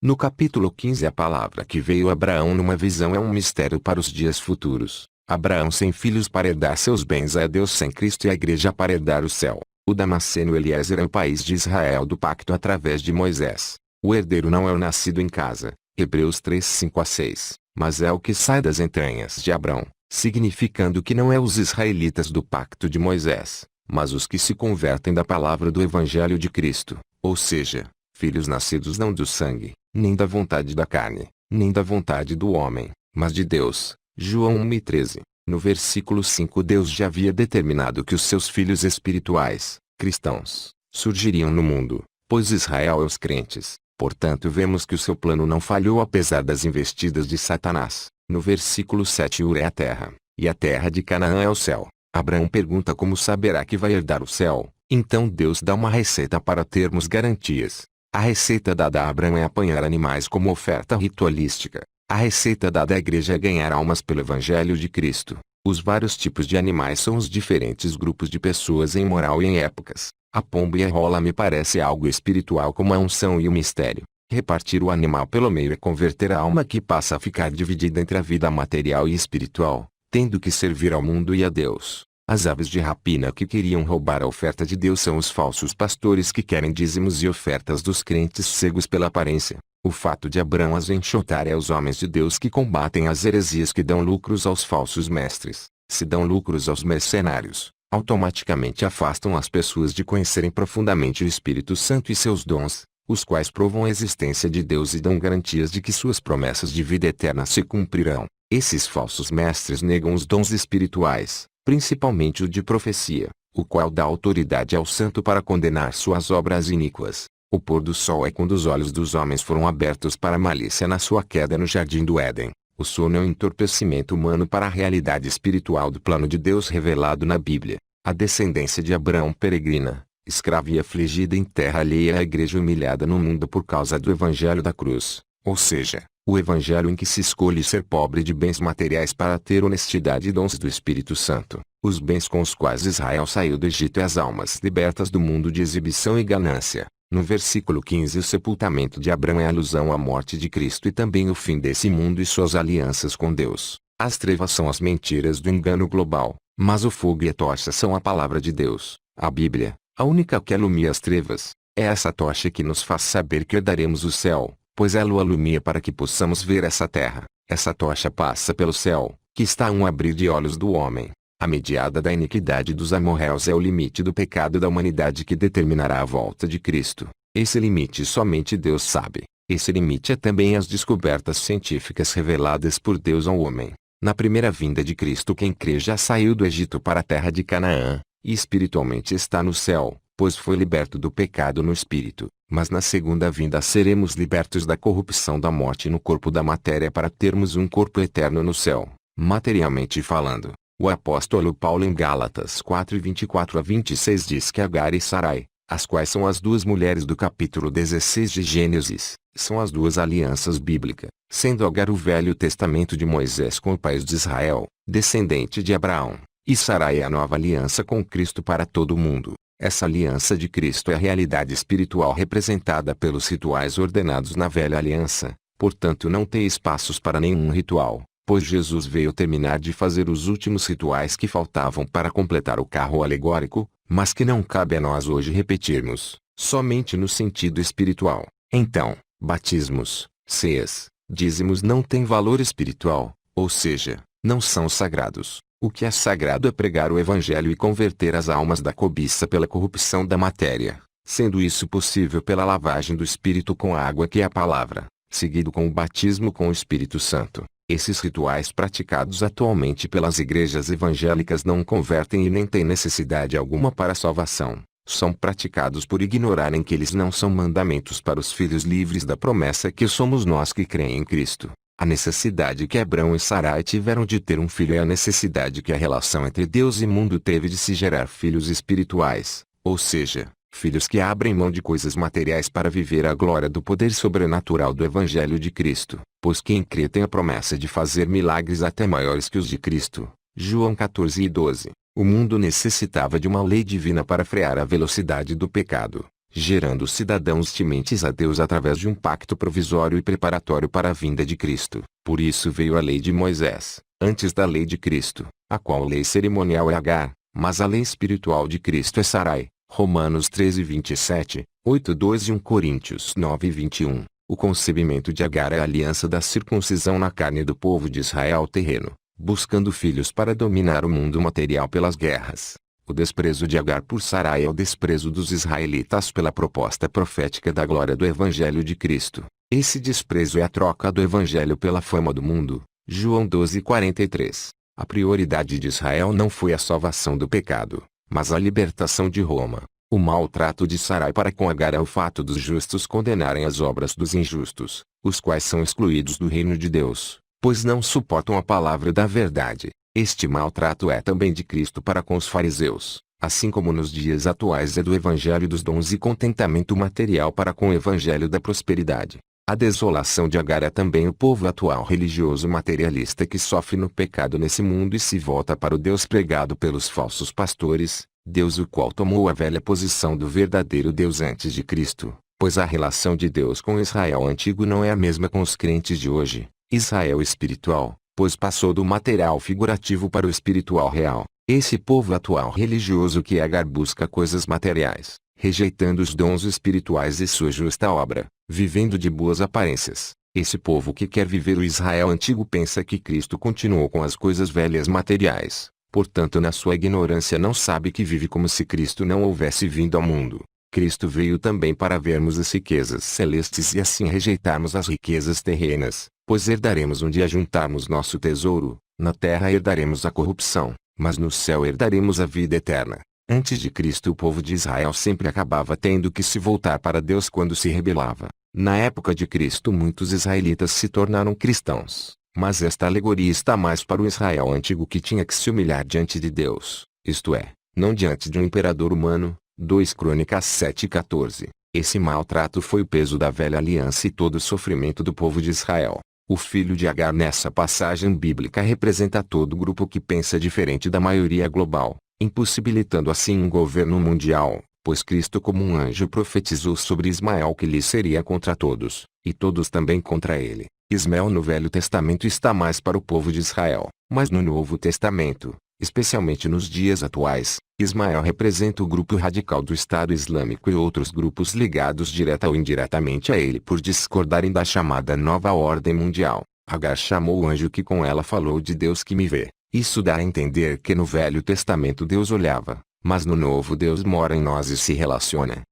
No capítulo 15 a palavra que veio a Abraão numa visão é um mistério para os dias futuros. Abraão sem filhos para herdar seus bens a Deus sem Cristo e a igreja para herdar o céu. O Damasceno Eliezer é o país de Israel do pacto através de Moisés. O herdeiro não é o nascido em casa, Hebreus 3, 5-6, mas é o que sai das entranhas de Abrão, significando que não é os israelitas do pacto de Moisés, mas os que se convertem da palavra do Evangelho de Cristo, ou seja, filhos nascidos não do sangue, nem da vontade da carne, nem da vontade do homem, mas de Deus. João 1:13. No versículo 5 Deus já havia determinado que os seus filhos espirituais, cristãos, surgiriam no mundo, pois Israel é os crentes. Portanto vemos que o seu plano não falhou apesar das investidas de Satanás. No versículo 7 Ur é a terra, e a terra de Canaã é o céu. Abraão pergunta como saberá que vai herdar o céu. Então Deus dá uma receita para termos garantias. A receita dada a Abraão é apanhar animais como oferta ritualística. A receita dada à igreja é ganhar almas pelo Evangelho de Cristo. Os vários tipos de animais são os diferentes grupos de pessoas em moral e em épocas. A pomba e a rola me parece algo espiritual como a unção e o mistério. Repartir o animal pelo meio é converter a alma que passa a ficar dividida entre a vida material e espiritual, tendo que servir ao mundo e a Deus. As aves de rapina que queriam roubar a oferta de Deus são os falsos pastores que querem dízimos e ofertas dos crentes cegos pela aparência. O fato de Abraão as enxotar é os homens de Deus que combatem as heresias que dão lucros aos falsos mestres. Se dão lucros aos mercenários, automaticamente afastam as pessoas de conhecerem profundamente o Espírito Santo e seus dons, os quais provam a existência de Deus e dão garantias de que suas promessas de vida eterna se cumprirão. Esses falsos mestres negam os dons espirituais, principalmente o de profecia, o qual dá autoridade ao santo para condenar suas obras iníquas. O pôr do sol é quando os olhos dos homens foram abertos para a malícia na sua queda no jardim do Éden. O sono é um entorpecimento humano para a realidade espiritual do plano de Deus revelado na Bíblia. A descendência de Abraão peregrina, escrava e afligida em terra alheia à igreja humilhada no mundo por causa do evangelho da cruz, ou seja, o evangelho em que se escolhe ser pobre de bens materiais para ter honestidade e dons do Espírito Santo. Os bens com os quais Israel saiu do Egito e as almas libertas do mundo de exibição e ganância. No versículo 15 o sepultamento de Abraão é alusão à morte de Cristo e também o fim desse mundo e suas alianças com Deus. As trevas são as mentiras do engano global, mas o fogo e a tocha são a palavra de Deus. A Bíblia, a única que alumia as trevas, é essa tocha que nos faz saber que herdaremos o céu, pois ela o alumia para que possamos ver essa terra. Essa tocha passa pelo céu, que está a um abrir de olhos do homem. A mediada da iniquidade dos amorreus é o limite do pecado da humanidade que determinará a volta de Cristo. Esse limite somente Deus sabe. Esse limite é também as descobertas científicas reveladas por Deus ao homem. Na primeira vinda de Cristo quem crê já saiu do Egito para a terra de Canaã, e espiritualmente está no céu, pois foi liberto do pecado no espírito. Mas na segunda vinda seremos libertos da corrupção da morte no corpo da matéria para termos um corpo eterno no céu, materialmente falando. O apóstolo Paulo em Gálatas 4:24-26 diz que Agar e Sarai, as quais são as duas mulheres do capítulo 16 de Gênesis, são as duas alianças bíblicas, sendo Agar o Velho Testamento de Moisés com o país de Israel, descendente de Abraão, e Sarai é a nova aliança com Cristo para todo o mundo. Essa aliança de Cristo é a realidade espiritual representada pelos rituais ordenados na velha aliança, portanto não tem espaços para nenhum ritual. Pois Jesus veio terminar de fazer os últimos rituais que faltavam para completar o carro alegórico, mas que não cabe a nós hoje repetirmos, somente no sentido espiritual. Então, batismos, ceias, dízimos não têm valor espiritual, ou seja, não são sagrados. O que é sagrado é pregar o Evangelho e converter as almas da cobiça pela corrupção da matéria, sendo isso possível pela lavagem do Espírito com a água que é a palavra, seguido com o batismo com o Espírito Santo. Esses rituais praticados atualmente pelas igrejas evangélicas não convertem e nem têm necessidade alguma para a salvação. São praticados por ignorarem que eles não são mandamentos para os filhos livres da promessa que somos nós que creem em Cristo. A necessidade que Abraão e Sarai tiveram de ter um filho é a necessidade que a relação entre Deus e mundo teve de se gerar filhos espirituais, ou seja, filhos que abrem mão de coisas materiais para viver a glória do poder sobrenatural do Evangelho de Cristo, pois quem crê tem a promessa de fazer milagres até maiores que os de Cristo. João 14:12. O mundo necessitava de uma lei divina para frear a velocidade do pecado, gerando cidadãos tementes a Deus através de um pacto provisório e preparatório para a vinda de Cristo. Por isso veio a lei de Moisés, antes da lei de Cristo, a qual lei cerimonial é Agar, mas a lei espiritual de Cristo é Sarai. Romanos 13:27, 8:2 e 1 Coríntios 9:21. O concebimento de Agar é a aliança da circuncisão na carne do povo de Israel terreno, buscando filhos para dominar o mundo material pelas guerras. O desprezo de Agar por Sarai é o desprezo dos israelitas pela proposta profética da glória do Evangelho de Cristo. Esse desprezo é a troca do Evangelho pela fama do mundo. João 12:43. A prioridade de Israel não foi a salvação do pecado, mas a libertação de Roma. O maltrato de Sarai para com Agar é o fato dos justos condenarem as obras dos injustos, os quais são excluídos do reino de Deus, pois não suportam a palavra da verdade. Este maltrato é também de Cristo para com os fariseus, assim como nos dias atuais é do evangelho dos dons e contentamento material para com o evangelho da prosperidade. A desolação de Agar é também o povo atual religioso materialista que sofre no pecado nesse mundo e se volta para o Deus pregado pelos falsos pastores, Deus o qual tomou a velha posição do verdadeiro Deus antes de Cristo, pois a relação de Deus com Israel antigo não é a mesma com os crentes de hoje. Israel espiritual, pois passou do material figurativo para o espiritual real. Esse povo atual religioso que Agar busca coisas materiais, rejeitando os dons espirituais e sua justa obra, vivendo de boas aparências. Esse povo que quer viver o Israel antigo pensa que Cristo continuou com as coisas velhas materiais, portanto na sua ignorância não sabe que vive como se Cristo não houvesse vindo ao mundo. Cristo veio também para vermos as riquezas celestes e assim rejeitarmos as riquezas terrenas, pois herdaremos onde ajuntarmos nosso tesouro, na terra herdaremos a corrupção, mas no céu herdaremos a vida eterna. Antes de Cristo o povo de Israel sempre acabava tendo que se voltar para Deus quando se rebelava. Na época de Cristo muitos israelitas se tornaram cristãos, mas esta alegoria está mais para o Israel antigo que tinha que se humilhar diante de Deus, isto é, não diante de um imperador humano. 2 Crônicas 7:14. Esse maltrato foi o peso da velha aliança e todo o sofrimento do povo de Israel. O filho de Agar nessa passagem bíblica representa todo grupo que pensa diferente da maioria global, impossibilitando assim um governo mundial, pois Cristo como um anjo profetizou sobre Ismael que lhe seria contra todos, e todos também contra ele. Ismael no Velho Testamento está mais para o povo de Israel, mas no Novo Testamento, especialmente nos dias atuais, Ismael representa o grupo radical do Estado Islâmico e outros grupos ligados direta ou indiretamente a ele por discordarem da chamada Nova Ordem Mundial. Agar chamou o anjo que com ela falou de Deus que me vê. Isso dá a entender que no Velho Testamento Deus olhava, mas no Novo Deus mora em nós e se relaciona.